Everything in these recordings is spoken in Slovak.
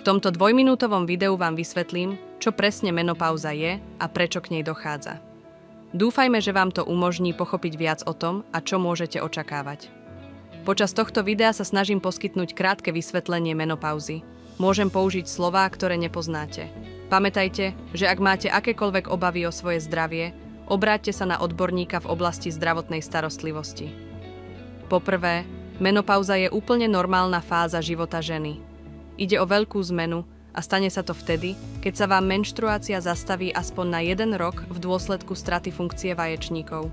tomto dvojminútovom videu vám vysvetlím, čo presne menopauza je a prečo k nej dochádza. Dúfajme, že vám to umožní pochopiť viac o tom, a čo môžete očakávať. Počas tohto videa sa snažím poskytnúť krátke vysvetlenie menopauzy. Môžem použiť slová, ktoré nepoznáte. Pamätajte, že ak máte akékoľvek obavy o svoje zdravie, obráťte sa na odborníka v oblasti zdravotnej starostlivosti. Poprvé, menopauza je úplne normálna fáza života ženy. Ide o veľkú zmenu a stane sa to vtedy, keď sa vám menštruácia zastaví aspoň na 1 rok v dôsledku straty funkcie vaječníkov.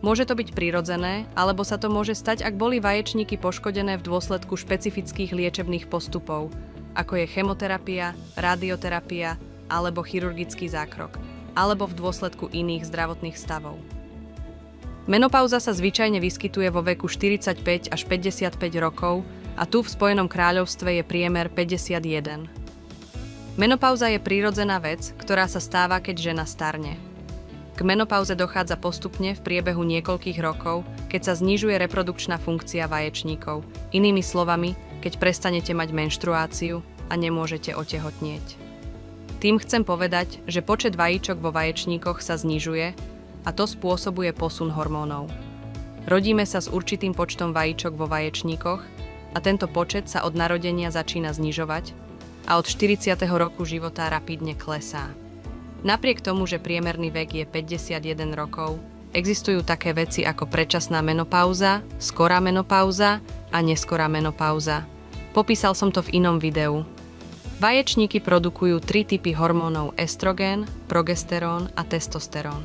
Môže to byť prirodzené, alebo sa to môže stať, ak boli vaječníky poškodené v dôsledku špecifických liečebných postupov, ako je chemoterapia, radioterapia alebo chirurgický zákrok, alebo v dôsledku iných zdravotných stavov. Menopauza sa zvyčajne vyskytuje vo veku 45 až 55 rokov a tu v Spojenom kráľovstve je priemer 51. Menopauza je prírodzená vec, ktorá sa stáva, keď žena starne. K menopauze dochádza postupne v priebehu niekoľkých rokov, keď sa znižuje reprodukčná funkcia vaječníkov. Inými slovami, keď prestanete mať menštruáciu a nemôžete otehotnieť. Tým chcem povedať, že počet vajíčok vo vaječníkoch sa znižuje a to spôsobuje posun hormónov. Rodíme sa s určitým počtom vajíčok vo vaječníkoch a tento počet sa od narodenia začína znižovať a od 40. roku života rapidne klesá. Napriek tomu, že priemerný vek je 51 rokov, existujú také veci ako predčasná menopauza, skorá menopauza a neskorá menopauza. Popísal som to v inom videu. Vaječníky produkujú 3 typy hormónov: estrogén, progesterón a testosterón.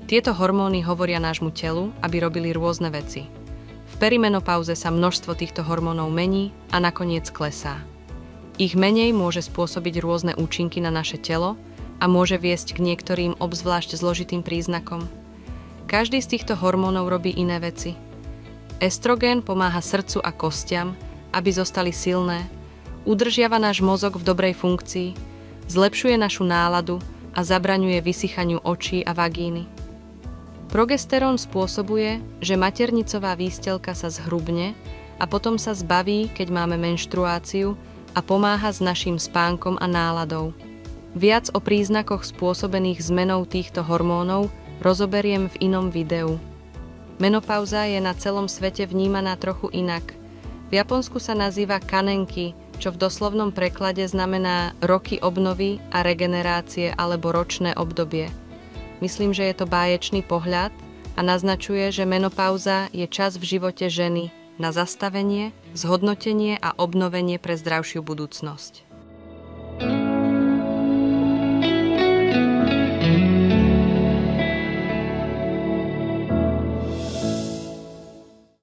Tieto hormóny hovoria nášmu telu, aby robili rôzne veci. V perimenopauze sa množstvo týchto hormónov mení a nakoniec klesá. Ich menej môže spôsobiť rôzne účinky na naše telo a môže viesť k niektorým obzvlášť zložitým príznakom. Každý z týchto hormónov robí iné veci. Estrogén pomáha srdcu a kostiam, aby zostali silné, udržiava náš mozog v dobrej funkcii, zlepšuje našu náladu a zabraňuje vysychaniu očí a vagíny. Progesterón spôsobuje, že maternicová výstelka sa zhrubne a potom sa zbaví, keď máme menštruáciu, a pomáha s naším spánkom a náladou. Viac o príznakoch spôsobených zmenou týchto hormónov rozoberiem v inom videu. Menopauza je na celom svete vnímaná trochu inak. V Japonsku sa nazýva kanenki, čo v doslovnom preklade znamená roky obnovy a regenerácie alebo ročné obdobie. Myslím, že je to báječný pohľad a naznačuje, že menopauza je čas v živote ženy na zastavenie, zhodnotenie a obnovenie pre zdravšiu budúcnosť.